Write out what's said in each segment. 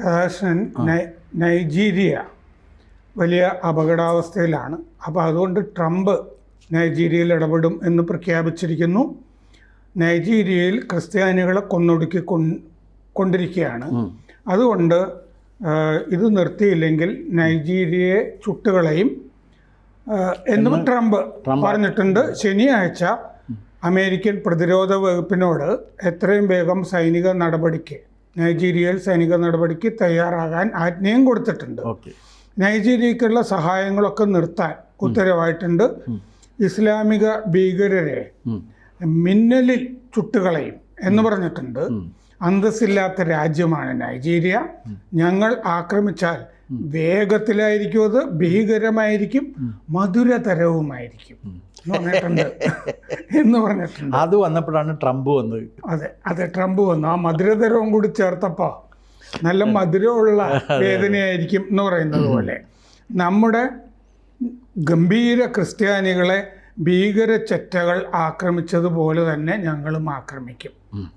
Radhakrishnan, Nigeria വലിയ അപകടാവസ്ഥയിലാണ്. അപ്പോൾ അതുകൊണ്ട് ട്രംപ് നൈജീരിയയിൽ ഇടപെടും എന്ന് പ്രഖ്യാപിച്ചിരിക്കുന്നു. നൈജീരിയയിൽ ക്രിസ്ത്യാനികളെ കൊണ്ടിരിക്കുകയാണ്. അതുകൊണ്ട് ഇത് നിർത്തിയില്ലെങ്കിൽ നൈജീരിയയെ ചുട്ടുകളയും എന്നും ട്രംപ് പറഞ്ഞിട്ടുണ്ട്. ശനിയാഴ്ച അമേരിക്കൻ പ്രതിരോധ വകുപ്പിനോട് എത്രയും വേഗം നൈജീരിയയിൽ സൈനിക നടപടിക്ക് തയ്യാറാകാൻ ആജ്ഞയും കൊടുത്തിട്ടുണ്ട്. നൈജീരിയക്കുള്ള സഹായങ്ങളൊക്കെ നിർത്താൻ ഉത്തരവായിട്ടുണ്ട്. ഇസ്ലാമിക ഭീകരരെ മിന്നലിൽ ചുട്ടുകളയും എന്ന് പറഞ്ഞിട്ടുണ്ട്. അന്തസ്സില്ലാത്ത രാജ്യമാണ് നൈജീരിയ. ഞങ്ങൾ ആക്രമിച്ചാൽ വേഗത്തിലായിരിക്കും, അത് ഭീകരമായിരിക്കും, മധുരതരവുമായിരിക്കും എന്ന് പറഞ്ഞിട്ടുണ്ട്. അത് വന്നപ്പോഴാണ് ട്രംപ് വന്നത്. അതെ, ട്രംപ് വന്നു. ആ മധുരതരവും കൂടി ചേർത്തപ്പോൾ നല്ല മധുരമുള്ള വേദനയായിരിക്കും എന്ന് പറയുന്നത് പോലെ നമ്മുടെ ഗംഭീര ക്രിസ്ത്യാനികളെ ഭീകര ചെറ്റകൾ ആക്രമിച്ചതുപോലെ തന്നെ ഞങ്ങളും ആക്രമിക്കും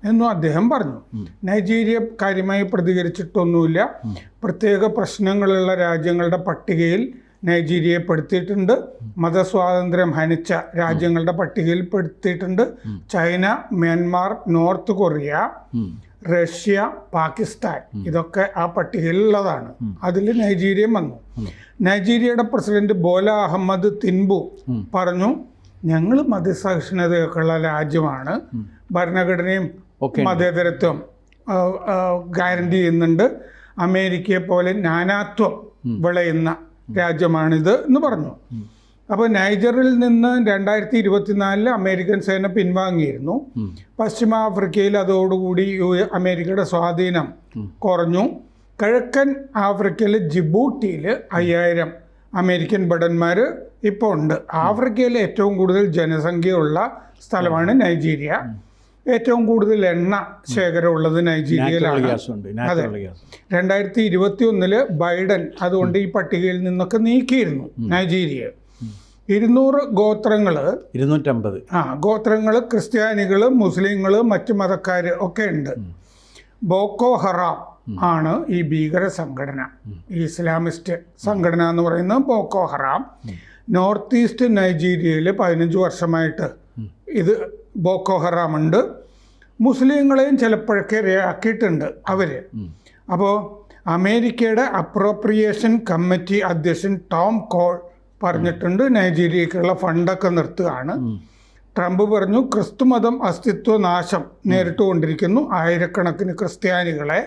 എന്നും അദ്ദേഹം പറഞ്ഞു. നൈജീരിയ കാര്യമായി പ്രതികരിച്ചിട്ടൊന്നുമില്ല. പ്രത്യേക പ്രശ്നങ്ങളുള്ള രാജ്യങ്ങളുടെ പട്ടികയിൽ നൈജീരിയയെ പെടുത്തിയിട്ടുണ്ട്. മതസ്വാതന്ത്ര്യം ഹനിച്ച രാജ്യങ്ങളുടെ പട്ടികയിൽ പെടുത്തിയിട്ടുണ്ട്. China, Myanmar, North Korea, Russia, Pakistan ഇതൊക്കെ ആ പട്ടികയിലുള്ളതാണ്. അതിൽ നൈജീരിയ വന്നു. നൈജീരിയയുടെ പ്രസിഡന്റ് ബോല അഹമ്മദ് തിൻബു പറഞ്ഞു, ഞങ്ങൾ മതസഹിഷ്ണുതയൊക്കെയുള്ള രാജ്യമാണ്, ഭരണഘടനയും മതേതരത്വം ഗ്യാരണ്ടി ചെയ്യുന്നുണ്ട്, അമേരിക്കയെ പോലെ നാനാത്വം വിളയുന്ന രാജ്യമാണിത് എന്ന് പറഞ്ഞു. അപ്പോൾ നൈജറിൽ നിന്ന് 2024 അമേരിക്കൻ സേന പിൻവാങ്ങിയിരുന്നു. പശ്ചിമാഫ്രിക്കയിൽ അതോടുകൂടി അമേരിക്കയുടെ സ്വാധീനം കുറഞ്ഞു. കിഴക്കൻ ആഫ്രിക്കയിൽ ജിബൂട്ടിയിൽ 5000 അമേരിക്കൻ ഭടന്മാർ ഇപ്പോൾ ഉണ്ട്. ആഫ്രിക്കയിലെ ഏറ്റവും കൂടുതൽ ജനസംഖ്യയുള്ള സ്ഥലമാണ് നൈജീരിയ. ഏറ്റവും കൂടുതൽ എണ്ണ ശേഖരമുള്ളത് നൈജീരിയയിലാണ്. അതെ, 2021 ബൈഡൻ അതുകൊണ്ട് ഈ പട്ടികയിൽ നിന്നൊക്കെ നീക്കിയിരുന്നു നൈജീരിയ. 200 ഗോത്രങ്ങൾ, 250 ഗോത്രങ്ങൾ, ക്രിസ്ത്യാനികൾ, മുസ്ലിങ്ങൾ, മറ്റു മതക്കാർ ഒക്കെ ഉണ്ട്. ബോക്കോ ഹറാം ആണ് ഈ ഭീകര സംഘടന, ഈ ഇസ്ലാമിസ്റ്റ് സംഘടന എന്ന് പറയുന്നത് ബോക്കോ ഹറാം. നോർത്ത് ഈസ്റ്റ് നൈജീരിയയിൽ 15 വർഷമായിട്ട് ഇത് ബോക്കോ ഹറാം ഉണ്ട്. മുസ്ലിങ്ങളെയും ചിലപ്പോഴൊക്കെ ഇരയാക്കിയിട്ടുണ്ട് അവർ. അപ്പോൾ അമേരിക്കയുടെ അപ്രോപ്രിയേഷൻ കമ്മിറ്റി അധ്യക്ഷൻ ടോം കോൾ പറഞ്ഞിട്ടുണ്ട് നൈജീരിയക്കുള്ള ഫണ്ടൊക്കെ നിർത്തുകയാണ്. ട്രംപ് പറഞ്ഞു, ക്രിസ്തുമതം അസ്തിത്വനാശം നേരിട്ടുകൊണ്ടിരിക്കുന്നു, ആയിരക്കണക്കിന് ക്രിസ്ത്യാനികളെ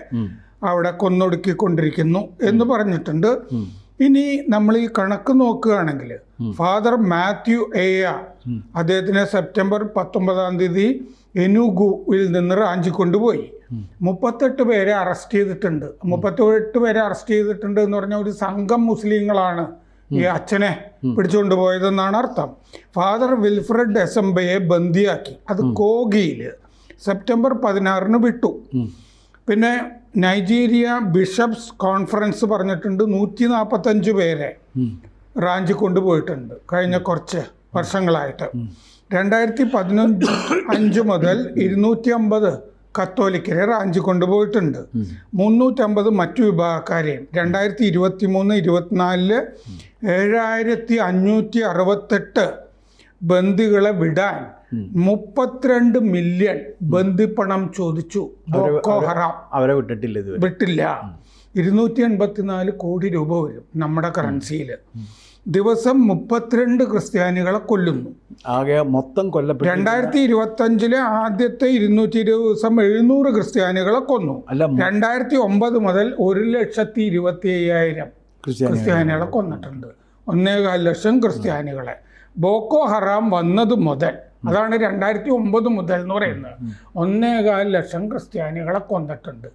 അവിടെ കൊന്നൊടുക്കിക്കൊണ്ടിരിക്കുന്നു എന്ന് പറഞ്ഞിട്ടുണ്ട്. ഇനി നമ്മൾ ഈ കണക്ക് നോക്കുകയാണെങ്കിൽ ഫാദർ മാത്യു എയ അദ്ദേഹത്തിനെ സെപ്റ്റംബർ 19 എനുഗുവിൽ നിന്ന് റാഞ്ചി കൊണ്ടുപോയി. 38 പേരെ അറസ്റ്റ് ചെയ്തിട്ടുണ്ട്. 38 പേരെ അറസ്റ്റ് ചെയ്തിട്ടുണ്ട് എന്ന് പറഞ്ഞാൽ ഒരു സംഘം മുസ്ലിങ്ങളാണ് ഈ അച്ഛനെ പിടിച്ചുകൊണ്ടുപോയതെന്നാണ് അർത്ഥം. ഫാദർ വിൽഫ്രഡ് എസംബയെ ബന്ദിയാക്കി. അത് കോഗിയിൽ സെപ്റ്റംബർ 16 വിട്ടു. പിന്നെ നൈജീരിയ ബിഷപ്സ് കോൺഫറൻസ് പറഞ്ഞിട്ടുണ്ട് 145 പേരെ റാഞ്ചി കൊണ്ടുപോയിട്ടുണ്ട് കഴിഞ്ഞ കുറച്ച് വർഷങ്ങളായിട്ട്. 2015 മുതൽ 250 കത്തോലിക്കരെ റാഞ്ചി കൊണ്ടുപോയിട്ടുണ്ട്. 350 മറ്റു വിഭാഗക്കാരെയും. 2023-24 7568 ബന്ദികളെ വിടാൻ 32 മില്യൺ ബന്ദിപ്പണം ചോദിച്ചു ബോക്കോ ഹറാം. അവരെ വിട്ടില്ല. 284 കോടി രൂപ വരും നമ്മുടെ കറൻസിയിൽ. ദിവസം 32 ക്രിസ്ത്യാനികളെ കൊല്ലുന്നു. ആകെ മൊത്തം 2025 ആദ്യത്തെ 220 ദിവസം 700 ക്രിസ്ത്യാനികളെ കൊന്നു. 2009 മുതൽ 1,25,000 ക്രിസ്ത്യാനികളെ കൊന്നിട്ടുണ്ട്. 1.25 ലക്ഷം ക്രിസ്ത്യാനികളെ. ബോക്കോ ഹറാം വന്നത് മുതൽ, അതാണ് 2009 മുതൽ എന്ന് പറയുന്നത്, 1.25 ലക്ഷം ക്രിസ്ത്യാനികളെ കൊന്നിട്ടുണ്ട്.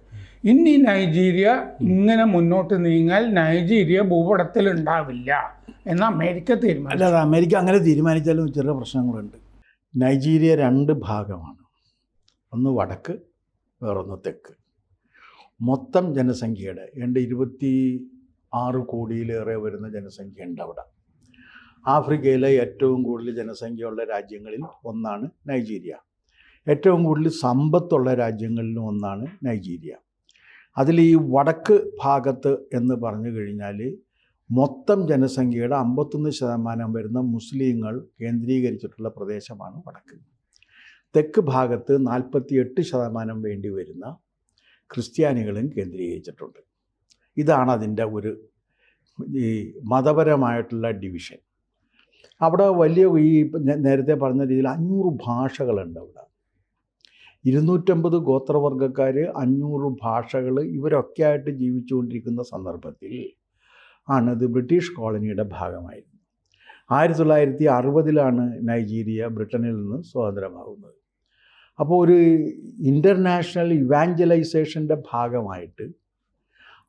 ഇനി നൈജീരിയ ഇങ്ങനെ മുന്നോട്ട് നീങ്ങാൽ നൈജീരിയ ഭൂപടത്തിൽ ഉണ്ടാവില്ല എന്ന് അമേരിക്ക തീരുമാനിച്ചു. അല്ലാതെ അമേരിക്ക അങ്ങനെ തീരുമാനിച്ചാലും ചെറിയ പ്രശ്നങ്ങളുണ്ട്. നൈജീരിയ 2 ഭാഗമാണ്. ഒന്ന് വടക്ക്, വേറൊന്ന് തെക്ക്. മൊത്തം ജനസംഖ്യയുടെ 26 കോടിയിലേറെ വരുന്ന ജനസംഖ്യ ഉണ്ട് അവിടെ. ആഫ്രിക്കയിലെ ഏറ്റവും കൂടുതൽ ജനസംഖ്യയുള്ള രാജ്യങ്ങളിൽ ഒന്നാണ് നൈജീരിയ. ഏറ്റവും കൂടുതൽ സമ്പത്തുള്ള രാജ്യങ്ങളിലും ഒന്നാണ് നൈജീരിയ. അതിൽ ഈ വടക്ക് ഭാഗത്ത് എന്ന് പറഞ്ഞു കഴിഞ്ഞാൽ മൊത്തം ജനസംഖ്യയുടെ 51% വരുന്ന മുസ്ലിങ്ങൾ കേന്ദ്രീകരിച്ചിട്ടുള്ള പ്രദേശമാണ് വടക്ക്. തെക്ക് ഭാഗത്ത് 48% വേണ്ടി വരുന്ന ക്രിസ്ത്യാനികളും കേന്ദ്രീകരിച്ചിട്ടുണ്ട്. ഇതാണ് അതിൻ്റെ ഒരു ഈ മതപരമായിട്ടുള്ള ഡിവിഷൻ. അവിടെ വലിയ ഈ നേരത്തെ പറഞ്ഞ രീതിയിൽ 500 ഭാഷകളുണ്ട്. അവിടെ 250 ഗോത്രവർഗ്ഗക്കാർ, 500 ഭാഷകൾ, ഇവരൊക്കെ ആയിട്ട് ജീവിച്ചുകൊണ്ടിരിക്കുന്ന സന്ദർഭത്തിൽ ആണ് ഇത് ബ്രിട്ടീഷ് കോളനിയുടെ ഭാഗമായിരുന്നു. 1960 നൈജീരിയ ബ്രിട്ടനിൽ നിന്ന് സ്വതന്ത്രമാകുന്നത്. അപ്പോൾ ഒരു ഇൻ്റർനാഷണൽ ഇവാഞ്ചലൈസേഷൻ്റെ ഭാഗമായിട്ട്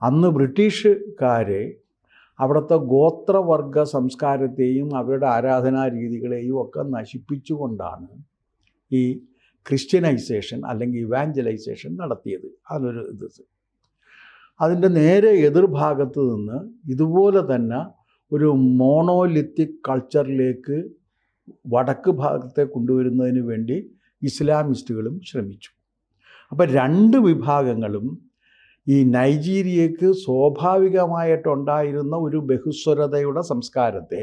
അന്ന് ബ്രിട്ടീഷുകാരെ അവിടുത്തെ ഗോത്രവർഗ സംസ്കാരത്തെയും അവരുടെ ആരാധനാ രീതികളെയും ഒക്കെ നശിപ്പിച്ചുകൊണ്ടാണ് ഈ ക്രിസ്ത്യനൈസേഷൻ അല്ലെങ്കിൽ ഇവാഞ്ചലൈസേഷൻ നടത്തിയത്. അതൊരു ഇത്. അതിൻ്റെ നേരെ എതിർഭാഗത്ത് നിന്ന് ഇതുപോലെ തന്നെ ഒരു മോണോലിത്തിക് കൾച്ചറിലേക്ക് വടക്ക് ഭാഗത്തെ കൊണ്ടുവരുന്നതിന് വേണ്ടി ഇസ്ലാമിസ്റ്റുകളും ശ്രമിച്ചു. അപ്പോൾ രണ്ട് വിഭാഗങ്ങളും ഈ നൈജീരിയക്ക് സ്വാഭാവികമായിട്ടുണ്ടായിരുന്ന ഒരു ബഹുസ്വരതയുടെ സംസ്കാരത്തെ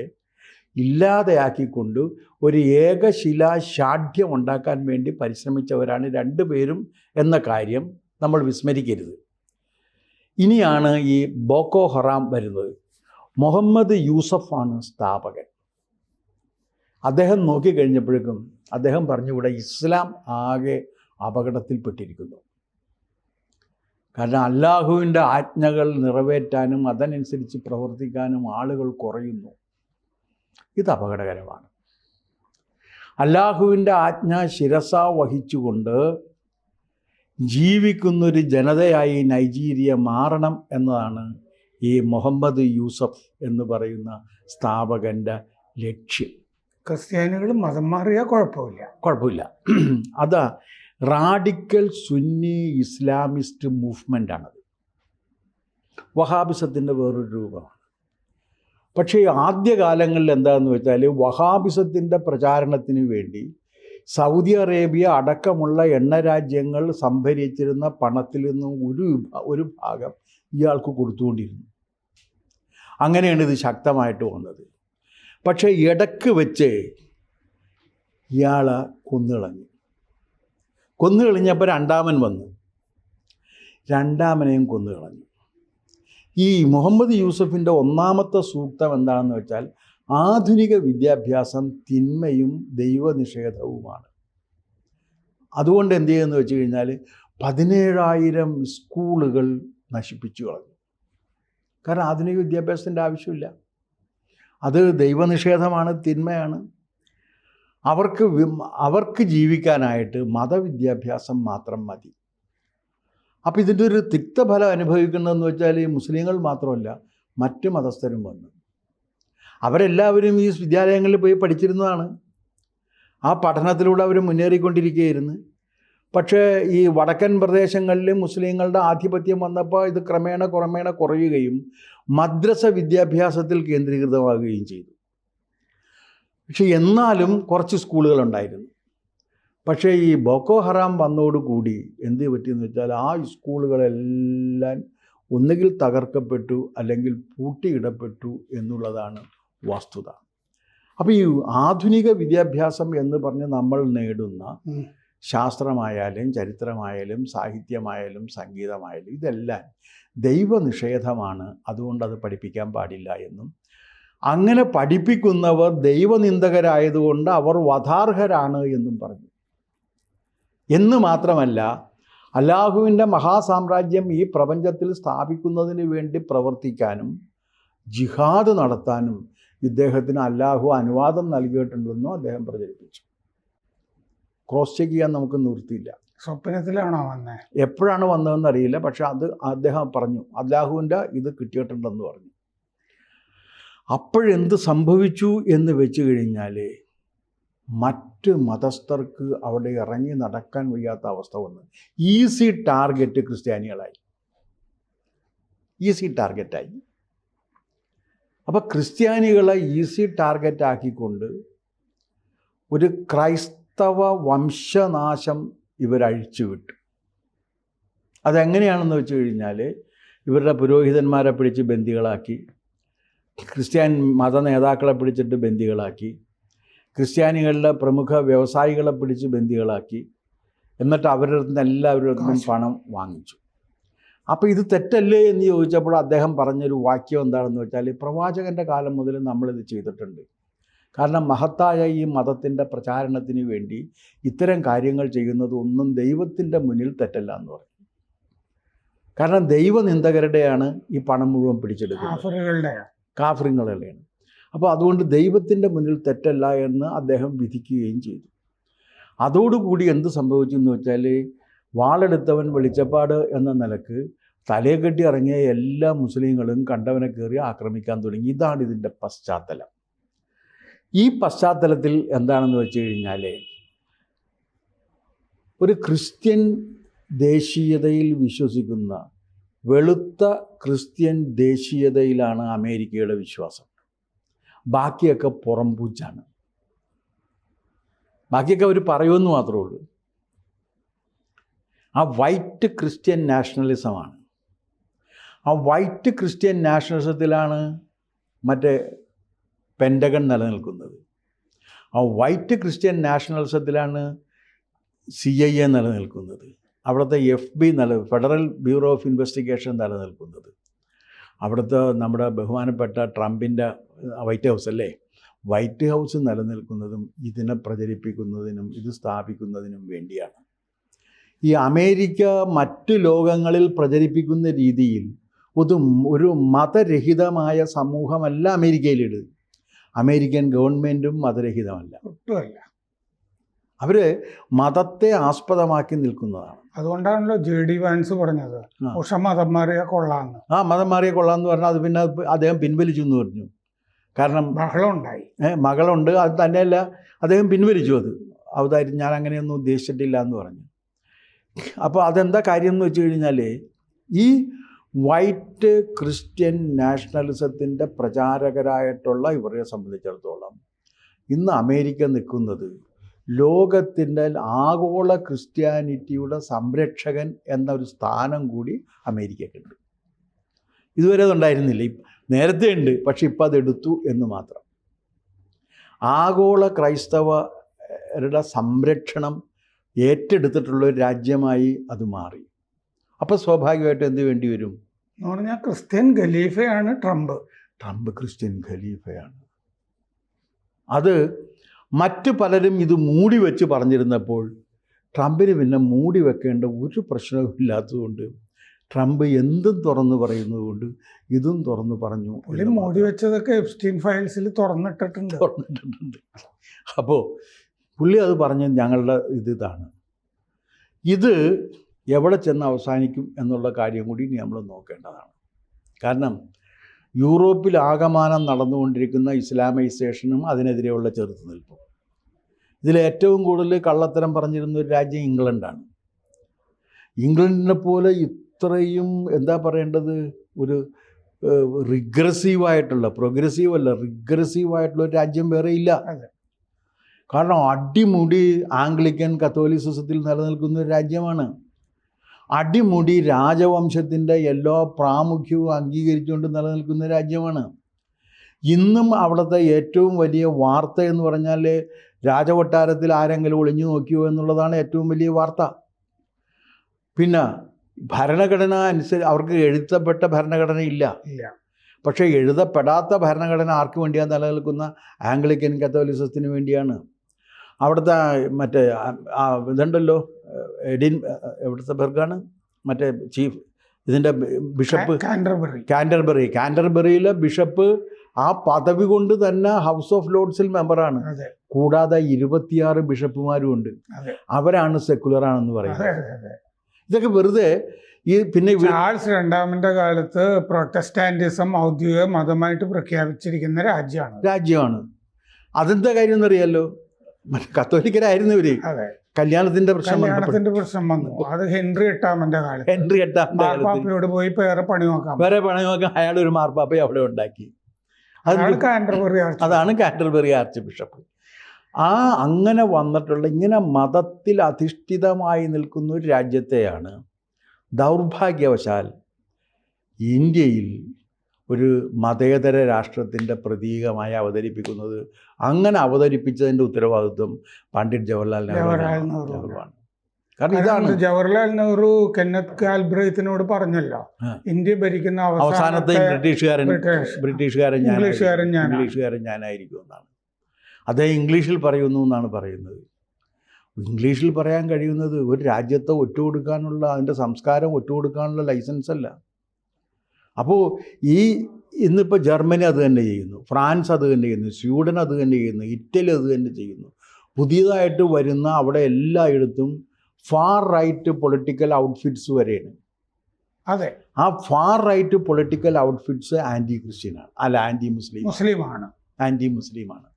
ഇല്ലാതെയാക്കിക്കൊണ്ട് ഒരു ഏകശിലാ ഷാഠ്യം ഉണ്ടാക്കാൻ വേണ്ടി പരിശ്രമിച്ചവരാണ് രണ്ടുപേരും എന്ന കാര്യം നമ്മൾ വിസ്മരിക്കരുത്. ഇനിയാണ് ഈ ബോക്കോ ഹറാം വരുന്നത്. മുഹമ്മദ് യൂസഫാണ് സ്ഥാപകൻ. അദ്ദേഹം നോക്കിക്കഴിഞ്ഞപ്പോഴേക്കും അദ്ദേഹം പറഞ്ഞു, ഇവിടെ ഇസ്ലാം ആകെ അപകടത്തിൽപ്പെട്ടിരിക്കുന്നു. കാരണം അല്ലാഹുവിൻ്റെ ആജ്ഞകൾ നിറവേറ്റാനും അതനുസരിച്ച് പ്രവർത്തിക്കാനും ആളുകൾ കുറയുന്നു. ഇത് അപകടകരമാണ്. അല്ലാഹുവിൻ്റെ ആജ്ഞ ശിരസ വഹിച്ചുകൊണ്ട് ജീവിക്കുന്നൊരു ജനതയായി നൈജീരിയ മാറണം എന്നതാണ് ഈ മുഹമ്മദ് യൂസഫ് എന്ന് പറയുന്ന സ്ഥാപകൻ്റെ ലക്ഷ്യം. ക്രിസ്ത്യാനികൾ മതം മാറിയാൽ കുഴപ്പമില്ല. അതാ റാഡിക്കൽ സുന്നി ഇസ്ലാമിസ്റ്റ് മൂവ്മെൻ്റാണത്. വഹാബിസത്തിൻ്റെ വേറൊരു രൂപമാണ്. പക്ഷേ ആദ്യകാലങ്ങളിൽ എന്താണെന്ന് വെച്ചാൽ വഹാബിസത്തിൻ്റെ പ്രചാരണത്തിന് വേണ്ടി സൗദി അറേബ്യ അടക്കമുള്ള എണ്ണ രാജ്യങ്ങൾ സംഭരിച്ചിരുന്ന പണത്തിൽ നിന്നും ഒരു ഭാഗം ഇയാൾക്ക് കൊടുത്തുകൊണ്ടിരുന്നു. അങ്ങനെയാണ് ഇത് ശക്തമായിട്ട് വന്നത്. പക്ഷേ ഇടയ്ക്ക് വെച്ച് ഇയാളെ കൊന്നുകളഞ്ഞപ്പോൾ രണ്ടാമൻ വന്നു, രണ്ടാമനെയും കൊന്നുകളഞ്ഞു. ഈ മുഹമ്മദ് യൂസഫിൻ്റെ ഒന്നാമത്തെ സൂക്തം എന്താണെന്ന് വെച്ചാൽ ആധുനിക വിദ്യാഭ്യാസം തിന്മയും ദൈവനിഷേധവുമാണ്. അതുകൊണ്ട് എന്ത് ചെയ്യുമെന്ന് വെച്ച് കഴിഞ്ഞാൽ 17,000 സ്കൂളുകൾ നശിപ്പിച്ചു കളഞ്ഞു. കാരണം ആധുനിക വിദ്യാഭ്യാസത്തിൻ്റെ ആവശ്യമില്ല. അത് ദൈവനിഷേധമാണ്, തിന്മയാണ്. അവർക്ക് ജീവിക്കാനായിട്ട് മതവിദ്യാഭ്യാസം മാത്രം മതി. അപ്പോൾ ഇതിൻ്റെ ഒരു തിക്തഫലം അനുഭവിക്കുന്നതെന്ന് വെച്ചാൽ ഈ മുസ്ലിങ്ങൾ മാത്രമല്ല, മറ്റ് മതസ്ഥരും വന്നു. അവരെല്ലാവരും ഈ വിദ്യാലയങ്ങളിൽ പോയി പഠിച്ചിരുന്നതാണ്. ആ പഠനത്തിലൂടെ അവർ മുന്നേറിക്കൊണ്ടിരിക്കുകയായിരുന്നു. പക്ഷേ ഈ വടക്കൻ പ്രദേശങ്ങളിൽ മുസ്ലിങ്ങളുടെ ആധിപത്യം വന്നപ്പോൾ ഇത് ക്രമേണ കുറയുകയും മദ്രസ വിദ്യാഭ്യാസത്തിൽ കേന്ദ്രീകൃതമാകുകയും ചെയ്തു. പക്ഷെ എന്നാലും കുറച്ച് സ്കൂളുകളുണ്ടായിരുന്നു. പക്ഷേ ഈ ബോക്കോ ഹറാം വന്നതോടുകൂടി എന്ത് പറ്റിയെന്ന് വെച്ചാൽ ആ സ്കൂളുകളെല്ലാം ഒന്നുകിൽ തകർക്കപ്പെട്ടു അല്ലെങ്കിൽ പൂട്ടിയിടപ്പെട്ടു എന്നുള്ളതാണ് വസ്തുത. അപ്പോൾ ഈ ആധുനിക വിദ്യാഭ്യാസം എന്ന് പറഞ്ഞ് നമ്മൾ നേടുന്ന ശാസ്ത്രമായാലും ചരിത്രമായാലും സാഹിത്യമായാലും സംഗീതമായാലും ഇതെല്ലാം ദൈവനിഷേധമാണ്. അതുകൊണ്ട് അത് പഠിപ്പിക്കാൻ പാടില്ല എന്നും അങ്ങനെ പഠിപ്പിക്കുന്നവർ ദൈവനിന്ദകരായതുകൊണ്ട് അവർ വധാർഹരാണ് എന്നും പറഞ്ഞു. എന്ന് മാത്രമല്ല, അല്ലാഹുവിൻ്റെ മഹാസാമ്രാജ്യം ഈ പ്രപഞ്ചത്തിൽ സ്ഥാപിക്കുന്നതിന് വേണ്ടി പ്രവർത്തിക്കാനും ജിഹാദ് നടത്താനും ഇദ്ദേഹത്തിന് അല്ലാഹു അനുവാദം നൽകിയിട്ടുണ്ടെന്നും അദ്ദേഹം പ്രചരിപ്പിച്ചു. ക്രോസ് ചെക്ക് ചെയ്യാൻ നമുക്ക് നിവൃത്തിയില്ല. സ്വപ്നത്തിലാണോ വന്നത്? എപ്പോഴാണ് വന്നതെന്ന് അറിയില്ല. പക്ഷെ അത് അദ്ദേഹം പറഞ്ഞു, അല്ലാഹുവിൻ്റെ ഇത് കിട്ടിയിട്ടുണ്ടെന്ന് പറഞ്ഞു. അപ്പോഴെന്ത് സംഭവിച്ചു എന്ന് വെച്ച് കഴിഞ്ഞാൽ മറ്റ് മതസ്ഥർക്ക് അവിടെ ഇറങ്ങി നടക്കാൻ വയ്യാത്ത അവസ്ഥ വന്നു. ഈസി ടാർഗറ്റ് ക്രിസ്ത്യാനികളായി, ഈസി ടാർഗറ്റായി. അപ്പോൾ ക്രിസ്ത്യാനികളെ ഈസി ടാർഗറ്റ് ആക്കിക്കൊണ്ട് ഒരു ക്രൈസ്തവ വംശനാശം ഇവരഴിച്ചു വിട്ടു. അതെങ്ങനെയാണെന്ന് വെച്ച് കഴിഞ്ഞാൽ ഇവരുടെ പുരോഹിതന്മാരെ പിടിച്ച് ബന്ദികളാക്കി, ക്രിസ്ത്യൻ മത നേതാക്കളെ പിടിച്ചിട്ട് ബന്ദികളാക്കി, ക്രിസ്ത്യാനികളുടെ പ്രമുഖ വ്യവസായികളെ പിടിച്ച് ബന്ദികളാക്കി, എന്നിട്ട് അവരുടെ നിന്ന് എല്ലാവരും പണം വാങ്ങിച്ചു. അപ്പോൾ ഇത് തെറ്റല്ലേ എന്ന് ചോദിച്ചപ്പോൾ അദ്ദേഹം പറഞ്ഞൊരു വാക്യം എന്താണെന്ന് വെച്ചാൽ, പ്രവാചകൻ്റെ കാലം മുതൽ നമ്മളിത് ചെയ്തിട്ടുണ്ട്. കാരണം മഹത്തായ ഈ മതത്തിൻ്റെ പ്രചാരണത്തിന് വേണ്ടി ഇത്തരം കാര്യങ്ങൾ ചെയ്യുന്നത് ഒന്നും ദൈവത്തിൻ്റെ മുന്നിൽ തെറ്റല്ല എന്ന് പറയും. കാരണം ദൈവനിന്ദകരുടെയാണ് ഈ പണം മുഴുവൻ പിടിച്ചെടുക്കുന്നത്, കാഫിറുകളുടെയാണ്. അപ്പോൾ അതുകൊണ്ട് ദൈവത്തിൻ്റെ മുന്നിൽ തെറ്റല്ല എന്ന് അദ്ദേഹം വിധിക്കുകയും ചെയ്തു. അതോടുകൂടി എന്ത് സംഭവിച്ചു എന്ന് വെച്ചാൽ, വാളെടുത്തവൻ വെളിച്ചപ്പാട് എന്ന നിലക്ക് തലയെ കെട്ടി ഇറങ്ങിയ എല്ലാ മുസ്ലിങ്ങളും കണ്ടവനെ കയറി ആക്രമിക്കാൻ തുടങ്ങി. ഇതാണ് ഇതിൻ്റെ പശ്ചാത്തലം. ഈ പശ്ചാത്തലത്തിൽ എന്താണെന്ന് വെച്ച് കഴിഞ്ഞാൽ, ഒരു ക്രിസ്ത്യൻ ദേശീയതയിൽ വിശ്വസിക്കുന്ന വെളുത്ത ക്രിസ്ത്യൻ ദേശീയതയിലാണ് അമേരിക്കയുടെ വിശ്വാസം. ബാക്കിയൊക്കെ പുറംപൂച്ചാണ്. ബാക്കിയൊക്കെ അവർ പറയുമെന്ന് മാത്രമേ ഉള്ളൂ. ആ വൈറ്റ് ക്രിസ്ത്യൻ നാഷണലിസമാണ്. ആ വൈറ്റ് ക്രിസ്ത്യൻ നാഷണലിസത്തിലാണ് മറ്റേ പെൻറ്റഗൺ നിലനിൽക്കുന്നത്. ആ വൈറ്റ് ക്രിസ്ത്യൻ നാഷണലിസത്തിലാണ് CIA നിലനിൽക്കുന്നത്. അവിടുത്തെ FB federal bureau of investigation നിലനിൽക്കുന്നത്. അവിടുത്തെ നമ്മുടെ ബഹുമാനപ്പെട്ട ട്രംപിൻ്റെ വൈറ്റ് ഹൗസ് അല്ലേ, വൈറ്റ് ഹൗസ് നിലനിൽക്കുന്നതും ഇതിനെ പ്രചരിപ്പിക്കുന്നതിനും ഇത് സ്ഥാപിക്കുന്നതിനും വേണ്ടിയാണ്. ഈ അമേരിക്ക മറ്റു ലോകങ്ങളിൽ പ്രചരിപ്പിക്കുന്ന രീതിയിൽ ഒരു മതരഹിതമായ സമൂഹമല്ല അമേരിക്കയിലുള്ളത്. അമേരിക്കൻ ഗവൺമെൻറ്റും മതരഹിതമല്ല, ഒട്ടുമല്ല. അവർ മതത്തെ ആസ്പദമാക്കി നിൽക്കുന്നതാണ്. അതുകൊണ്ടാണല്ലോ JD വാൻസ് പറഞ്ഞത് ഉഷ മതം മാറിയ കൊള്ളാന്ന്. മതം മാറിയ കൊള്ളാന്ന് പറഞ്ഞാൽ അത് പിന്നെ അദ്ദേഹം പിൻവലിച്ചു എന്ന് പറഞ്ഞു. കാരണം ബഹളമുണ്ടായി, മകളുണ്ട്. അത് തന്നെയല്ല, അദ്ദേഹം പിൻവലിച്ചു. അത് ഔദാര്യം, ഞാൻ അങ്ങനെയൊന്നും ഉദ്ദേശിച്ചിട്ടില്ല എന്ന് പറഞ്ഞു. അപ്പോൾ അതെന്താ കാര്യം എന്ന് വെച്ച് കഴിഞ്ഞാൽ, ഈ വൈറ്റ് ക്രിസ്ത്യൻ നാഷണലിസത്തിൻ്റെ പ്രചാരകരായിട്ടുള്ള ഇവരെ സംബന്ധിച്ചിടത്തോളം ഇന്ന് അമേരിക്ക നിൽക്കുന്നത് ലോകത്തിൻ്റെ ആഗോള ക്രിസ്ത്യാനിറ്റിയുടെ സംരക്ഷകൻ എന്നൊരു സ്ഥാനം കൂടി അമേരിക്കയ്ക്കുണ്ട്. ഇതുവരെ അതുണ്ടായിരുന്നില്ല, നേരത്തെ ഉണ്ട്, പക്ഷെ ഇപ്പം അതെടുത്തു എന്ന് മാത്രം. ആഗോള ക്രൈസ്തവരുടെ സംരക്ഷണം ഏറ്റെടുത്തിട്ടുള്ളൊരു രാജ്യമായി അത് മാറി. അപ്പോൾ സ്വാഭാവികമായിട്ടും എന്ത് വേണ്ടി വരും എന്ന് പറഞ്ഞാൽ ക്രിസ്ത്യൻ ഖലീഫയാണ് ട്രംപ്. ക്രിസ്ത്യൻ ഖലീഫയാണ്. അത് മറ്റ് പലരും ഇത് മൂടി വെച്ച് പറഞ്ഞിരുന്നപ്പോൾ ട്രംപിന് പിന്നെ മൂടി വെക്കേണ്ട ഒരു പ്രശ്നവും ഇല്ലാത്തതുകൊണ്ട് ട്രംപ് എന്തും തുറന്നു പറയുന്നതുകൊണ്ട് ഇതും തുറന്നു പറഞ്ഞു. മൂടി വെച്ചതൊക്കെ എപ്സ്റ്റീൻ ഫയൽസിൽ തുറന്നിട്ടിട്ടുണ്ട്. അപ്പോൾ പുള്ളി അത് പറഞ്ഞ് ഞങ്ങളുടെ ഇതാണ്. ഇത് എവിടെ ചെന്ന് അവസാനിക്കും എന്നുള്ള കാര്യം കൂടി നമ്മൾ നോക്കേണ്ടതാണ്. കാരണം യൂറോപ്പിൽ ആകമാനം നടന്നുകൊണ്ടിരിക്കുന്ന ഇസ്ലാമൈസേഷനും അതിനെതിരെയുള്ള ചെറുത്തുനിൽപ്പും. ഇതിൽ ഏറ്റവും കൂടുതൽ കള്ളത്തരം പറഞ്ഞിരുന്ന ഒരു രാജ്യം ഇംഗ്ലണ്ടാണ്. ഇംഗ്ലണ്ടിനെ പോലെ ഇത്രയും എന്താ പറയേണ്ടത്, ഒരു റിഗ്രസീവായിട്ടുള്ള, പ്രോഗ്രസീവ് അല്ല, റിഗ്രസീവായിട്ടുള്ള ഒരു രാജ്യം വേറെ ഇല്ല. കാരണം അടിമുടി ആംഗ്ലിക്കൻ കത്തോലിസിസത്തിൽ നിലനിൽക്കുന്ന ഒരു രാജ്യമാണ്. അടിമുടി രാജവംശത്തിൻ്റെ എല്ലാ പ്രാമുഖ്യവും അംഗീകരിച്ചുകൊണ്ട് നിലനിൽക്കുന്ന രാജ്യമാണ്. ഇന്നും അവിടുത്തെ ഏറ്റവും വലിയ വാർത്ത എന്ന് പറഞ്ഞാൽ രാജകൊട്ടാരത്തിൽ ആരെങ്കിലും ഒളിഞ്ഞു നോക്കിയോ എന്നുള്ളതാണ് ഏറ്റവും വലിയ വാർത്ത. പിന്നെ ഭരണഘടന അനുസരിച്ച് അവർക്ക് എഴുതപ്പെട്ട ഭരണഘടന ഇല്ല. പക്ഷേ എഴുതപ്പെടാത്ത ഭരണഘടന ആർക്ക് വേണ്ടിയാണ് നിലനിൽക്കുന്ന? ആംഗ്ലിക്കൻ കത്തോലിസത്തിന് വേണ്ടിയാണ്. അവിടുത്തെ മറ്റേ ഇതുണ്ടല്ലോ, എവിടുത്തെ ബർഗാണ് മറ്റേ ചീഫ് ഇതിൻ്റെ ബിഷപ്പ്, കാൻറ്റർബറിയിലെ ബിഷപ്പ് ആ പദവി കൊണ്ട് തന്നെ ഹൗസ് ഓഫ് ലോർഡ്സിൽ മെമ്പറാണ്. കൂടാതെ 26 ബിഷപ്പുമാരും ഉണ്ട്. അവരാണ് സെക്കുലറാണെന്ന് പറയുന്നത്. ഇതൊക്കെ വെറുതെ ഈ പിന്നെ ചാൾസ് രണ്ടാമൻ്റെ കാലത്ത് പ്രൊട്ടസ്റ്റാന്റിസം ഔദ്യോഗിക മതമായിട്ട് പ്രഖ്യാപിച്ചിരിക്കുന്ന രാജ്യമാണ്. അതെന്താ കാര്യം എന്നറിയാലോ, കത്തോലിക്കരായിരുന്നു ഇവര്. കല്യാണത്തിന്റെ പ്രശ്നം വന്നു. അത് ഹെൻറി എട്ടാമന്റെ കാലത്ത് പോയി വേറെ പണി നോക്കാം. അയാൾ ഒരു മാർപ്പാപ്പയെ അവിടെ ഉണ്ടാക്കി. അതാണ് കാൻറ്റർബറി ആർച്ച് ബിഷപ്പ്. അങ്ങനെ വന്നിട്ടുള്ള, ഇങ്ങനെ മതത്തിൽ അധിഷ്ഠിതമായി നിൽക്കുന്ന ഒരു രാജ്യത്തെയാണ് ദൗർഭാഗ്യവശാൽ ഇന്ത്യയിൽ ഒരു മതേതര രാഷ്ട്രത്തിൻ്റെ പ്രതീകമായി അവതരിപ്പിക്കുന്നത്, അങ്ങനെ അവതരിപ്പിച്ചതിൻ്റെ ഉത്തരവാദിത്വം പണ്ഡിറ്റ് ജവഹർലാൽ നെഹ്റുവാണ്. കാരണം ഇതാണ് ജവഹർലാൽ നെഹ്റു കെന്നത്ത് ഗാൽബ്രൈത്തിനോട് പറഞ്ഞല്ലോ, ഇന്ത്യ ഭരിക്കുന്ന അവസാനത്തെ ബ്രിട്ടീഷുകാരൻ ഞാനായിരിക്കും എന്നാണ്. അദ്ദേഹം ഇംഗ്ലീഷിൽ പറയുന്നു എന്നാണ് പറയുന്നത്. ഇംഗ്ലീഷിൽ പറയാൻ കഴിയുന്നത് ഒരു രാജ്യത്തെ ഒറ്റുകൊടുക്കാനുള്ള, അതിൻ്റെ സംസ്കാരം ഒറ്റുകൊടുക്കാനുള്ള ലൈസൻസ് അല്ല. അപ്പോൾ ഇന്നിപ്പോൾ ജർമ്മനി അത് തന്നെ ചെയ്യുന്നു, ഫ്രാൻസ് അത് തന്നെ ചെയ്യുന്നു, സ്വീഡൻ അത് തന്നെ ചെയ്യുന്നു, ഇറ്റലി അത് തന്നെ ചെയ്യുന്നു. പുതിയതായിട്ട് വരുന്ന അവിടെ എല്ലായിടത്തും ഫാർ റൈറ്റ് പൊളിറ്റിക്കൽ ഔട്ട്ഫിറ്റ്സ് വരെയാണ്. അതെ, ആ far right political outfits anti ക്രിസ്ത്യനാണ്, അല്ല ആൻറ്റി മുസ്ലിമാണ്.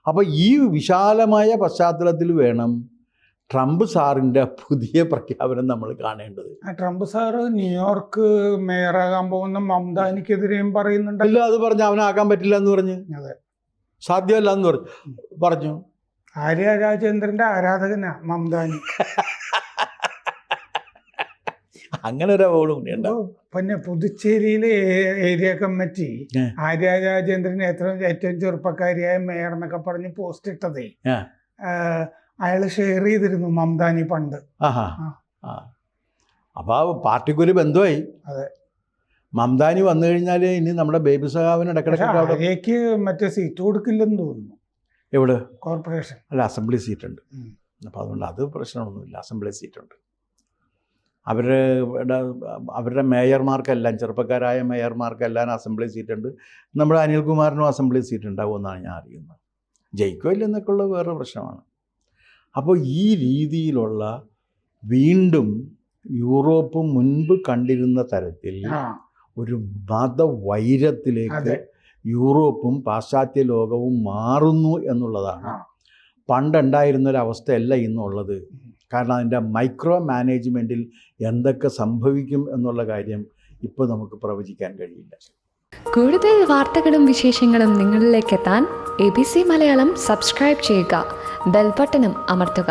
അപ്പോൾ ഈ വിശാലമായ പശ്ചാത്തലത്തിൽ വേണം ട്രംപ് സാറിൻ്റെ പുതിയ പ്രഖ്യാപനം നമ്മൾ കാണേണ്ടത്. ട്രംപ് സാറ് ന്യൂയോർക്ക് മേയറാകാൻ പോകുന്ന മംദാനിക്കെതിരെയും പറയുന്നുണ്ട്. അല്ല, അത് പറഞ്ഞു അവനാകാൻ പറ്റില്ല എന്ന് പറഞ്ഞു, സാധ്യമല്ല എന്ന് പറഞ്ഞു. ആര്യ രാജേന്ദ്രന്റെ ആരാധകനാ മംദാനി. അങ്ങനെ ഒരു അപകടം കൂടിയുണ്ടാവും. പിന്നെ പുതുച്ചേരിയിലെ ഏരിയ കമ്മിറ്റി ആര്യ രാജേന്ദ്രൻ ഏറ്റവും ചെറുപ്പക്കാരിയായ മേയർ എന്നൊക്കെ പറഞ്ഞ് പോസ്റ്റ് ഇട്ടതേ അയാൾ ഷെയർ ചെയ്തിരുന്നു മംദാനി പണ്ട്. അപ്പൊ ആ പാർട്ടിക്കൊരു ബന്ധമായി. അതെ, മംദാനി വന്നു കഴിഞ്ഞാൽ ഇനി നമ്മുടെ ബേബി സഖാവിന് ഇടയ്ക്കിടയ്ക്ക് മറ്റേ സീറ്റ് കൊടുക്കില്ലെന്ന് തോന്നുന്നു. എവിടെ? കോർപ്പറേഷൻ അല്ല, അസംബ്ലി സീറ്റുണ്ട്. അപ്പോൾ അതുകൊണ്ട് അത് പ്രശ്നമൊന്നുമില്ല, അസംബ്ലി സീറ്റുണ്ട്. അവരുടെ മേയർമാർക്കെല്ലാം, ചെറുപ്പക്കാരായ മേയർമാർക്കെല്ലാം അസംബ്ലി സീറ്റുണ്ട്. നമ്മുടെ അനിൽകുമാറിനും അസംബ്ലി സീറ്റ് ഉണ്ടാവുമെന്നാണ് ഞാൻ അറിയുന്നത്. ജയിക്കോ ഇല്ലെന്നൊക്കെ ഉള്ളത് വേറെ പ്രശ്നമാണ്. അപ്പോൾ ഈ രീതിയിലുള്ള വീണ്ടും യൂറോപ്പ് മുൻപ് കണ്ടിരുന്ന തരത്തിൽ ഒരു മതവൈരത്തിലേക്ക് യൂറോപ്പും പാശ്ചാത്യ ലോകവും മാറുന്നു എന്നുള്ളതാണ്. പണ്ടുണ്ടായിരുന്നൊരവസ്ഥയല്ല ഇന്നുള്ളത്. കാരണം അതിൻ്റെ മൈക്രോ മാനേജ്മെൻറ്റിൽ എന്തൊക്കെ സംഭവിക്കും എന്നുള്ള കാര്യം ഇപ്പോൾ നമുക്ക് പ്രവചിക്കാൻ കഴിയില്ല. കൂടുതൽ വാർത്തകളും വിശേഷങ്ങളും നിങ്ങളിലേക്ക് എത്താൻ ABC മലയാളം സബ്സ്ക്രൈബ് ചെയ്യുക, ബെൽ ബട്ടണും അമർത്തുക.